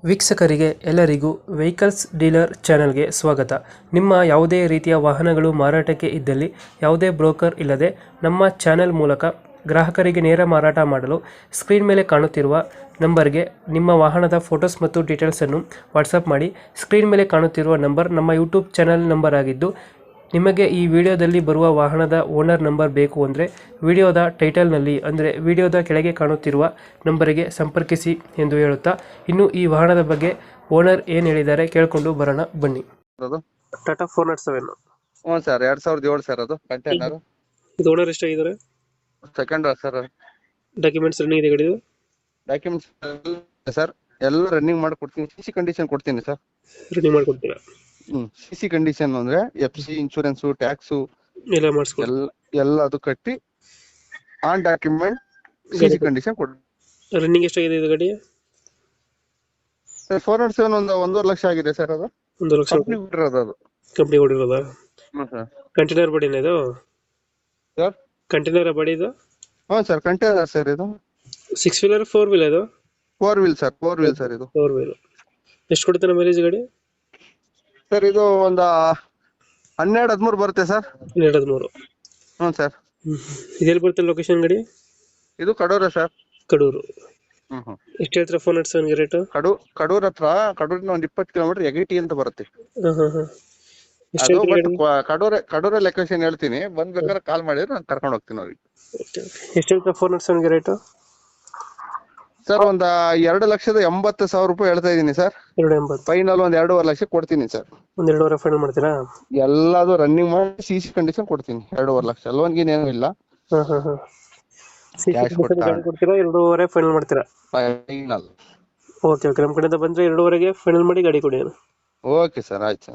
ವೀಕ್ಷಕರಿಗೆ ಎಲ್ಲರಿಗೂ vehicles dealer ಚಾನೆಲ್ಗೆ ಸ್ವಾಗತ. ನಿಮ್ಮ ಯಾವುದೇ ರೀತಿಯ ವಾಹನಗಳು ಮಾರಾಟಕ್ಕೆ ಇದ್ದಲ್ಲಿ ಯಾವುದೇ ಬ್ರೋಕರ್ ಇಲ್ಲದೆ ನಮ್ಮ ಚಾನೆಲ್ ಮೂಲಕ ಗ್ರಾಹಕರಿಗೆ ನೇರ ಮಾರಾಟ ಮಾಡಲು ಸ್ಕ್ರೀನ್ ಮೇಲೆ ಕಾಣುತ್ತಿರುವ ನಂಬರ್ಗೆ ನಿಮ್ಮ ವಾಹನದ ಫೋಟೋಸ್ ಮತ್ತು ಡೀಟೇಲ್ಸನ್ನು ವಾಟ್ಸಪ್ ಮಾಡಿ. ಸ್ಕ್ರೀನ್ ಮೇಲೆ ಕಾಣುತ್ತಿರುವ ನಂಬರ್ ನಮ್ಮ ಯೂಟ್ಯೂಬ್ ಚಾನೆಲ್ ನಂಬರ್ ಆಗಿದ್ದು, ನಿಮಗೆ ಈ ವಿಡಿಯೋದಲ್ಲಿ ಬರುವ ವಾಹನದ ಓನರ್ ನಂಬರ್ ಬೇಕು ಅಂದರೆ ವಿಡಿಯೋದ ಟೈಟಲ್ನಲ್ಲಿ ಅಂದರೆ ವಿಡಿಯೋದ ಕೆಳಗೆ ಕಾಣುತ್ತಿರುವ ನಂಬರಿಗೆ ಸಂಪರ್ಕಿಸಿ ಎಂದು ಹೇಳುತ್ತಾ, ಇನ್ನು ಈ ವಾಹನದ ಬಗ್ಗೆ ಓನರ್ ಏನು ಹೇಳಿದ್ದಾರೆ ಕೇಳಿಕೊಂಡು ಬರೋಣ ಬನ್ನಿ. ಅದು ಟಾಟಾ 407 ಹ್ಞೂ ಸರ್ 2007 ಸರ್ ಅದು ಕಂಟೈನರ್ ಇದು ಓನರ್ ಎಷ್ಟಾಗಿದ್ದಾರೆ? Second sir. ಡಾಕ್ಯುಮೆಂಟ್ಸ್ ರನ್ನಿಂಗ್ ಇದೆ ಗಾಡಿದು? ಡಾಕ್ಯುಮೆಂಟ್ಸ್ ಸರ್ ಎಲ್ಲ ರನ್ನಿಂಗ್ ಮಾಡಿ ಕೊಡ್ತೀನಿ. ಸಿ ಕಂಡೀಷನ್ ಕೊಡ್ತೀನಿ ಸರ್. ರನ್ನಿಂಗ್ ಮಾಡಿಕೊಡ್ತೀರಾ? ಸಿ ಕಂಡೀಷನ್ ಅಂದ್ರೆ FC ಇನ್ಶೂರೆನ್ಸು ಟ್ಯಾಕ್ಸು ಎಲ್ಲ ಮಾಡಿಸ್ಕೊಡಿ. ಎಲ್ಲ ಅದು ಕಟ್ಟಿ ಆನ್ ಡಾಕ್ಯುಮೆಂಟ್ ಸಿ ಕಂಡೀಷನ್ ಕೊಡಿ. ರನ್ನಿಂಗ್ ಎಷ್ಟಾಗಿದೆ ಇದು ಗಾಡಿ? ಸರ್ 407 ಒಂದು 1.5 ಲಕ್ಷ ಆಗಿದೆ ಸರ್. ಅದು 1 ಲಕ್ಷ ಕಂಪ್ನಿ ಬಿಟ್ಟಿರೋದು ಅದು. ಕಂಪ್ನಿ ಕೊಡಿರೋದಾ? ಹ್ಞೂ ಸರ್. ಕಂಟೈನರ್ ಬಾಡಿನ ಇದು? ಸರ್ ಕಂಟೈನರ್ ಬಾಡಿ ಇದು? ಹ್ಞೂ ಸರ್ ಕಂಟೈನರ್ ಸರ್. ಇದು 6 ವೀಲರ್ 4 ವೀಲ್ ಇದು? 4 ವೀಲ್ ಸರ್. 4 wheel sir. ಇದು 4 ವೀಲ್. ಎಷ್ಟು ಕೊಡ್ತಾನೆ ಮೈಲೇಜ್ ಗಾಡಿ? ಸರ್ ಇದು ಒಂದು 12-13 ಬರುತ್ತೆ ಸರ್. 12-13. ಹ್ಞೂ ಸರ್. ಇದೆಲ್ಲಿ ಬರುತ್ತೆ ಲೊಕೇಶನ್ ಗಾಡಿ? ಇದು ಕಡೂರ ಸರ್. ಕಡೂರು. ಹ್ಮ್ ಎಷ್ಟು ಹೇಳ್ತೀರಾ 407 ರೇಟ್? ಕಡೂರ್ ಹತ್ರ, ಕಡೂರಿನ ಒಂದು 20 ಕಿಲೋಮೀಟರ್ ಯಗೇಟಿ ಅಂತ ಬರುತ್ತೆ. ಎಷ್ಟು ಅದು ಹೇಳ್ತೀರಾ ಬಟ್ ಕಡೂರ ಲೊಕೇಶನ್ ಹೇಳ್ತೀನಿ, ಬಂದ್ಬೇಕಾದ್ರೆ ಕಾಲ್ ಮಾಡಿದ್ರೆ ನಾನು ಕರ್ಕೊಂಡು ಹೋಗ್ತೀನಿ ಅವ್ರಿಗೆ. ಎಷ್ಟು ಹೇಳ್ತೀರಾ 407 ರೇಟ್? ಸರ್ ಒಂದು 2,80,000 ರೂಪಾಯಿ ಹೇಳ್ತಾ ಇದೀನಿ ಸರ್. 280. ಫೈನಲ್ ಒಂದು 2.5 ಲಕ್ಷ ಕೊಡ್ತೀನಿ ಸರ್. ಒಂದು 2.5 ಫೈನಲ್ ಮಾಡ್ತೀರಾ? ಎಲ್ಲದು ರನ್ನಿಂಗ್ ಮಾಡಿ CC ಕಂಡೀಷನ್ ಕೊಡ್ತೀನಿ. 2.5 ಲಕ್ಷ ಲೋನ್ ಗೀನ್ ಏನೂ ಇಲ್ಲ. ಕ್ಯಾಶ್ ಗಾಡಿ ಕೊಡ್ತೀರಾ? 2.5 ಫೈನಲ್ ಮಾಡ್ತೀರಾ? ಫೈನಲ್. ಓಕೆ ನಮ್ಮ ಕಡೆಯಿಂದ ಬಂದ್ರೆ 2.5ಗೆ ಫೈನಲ್ ಮಾಡಿ ಗಾಡಿ ಕೊಡಿ. ಓಕೆ ಸರ್, ಆಯ್ತು ಸರ್.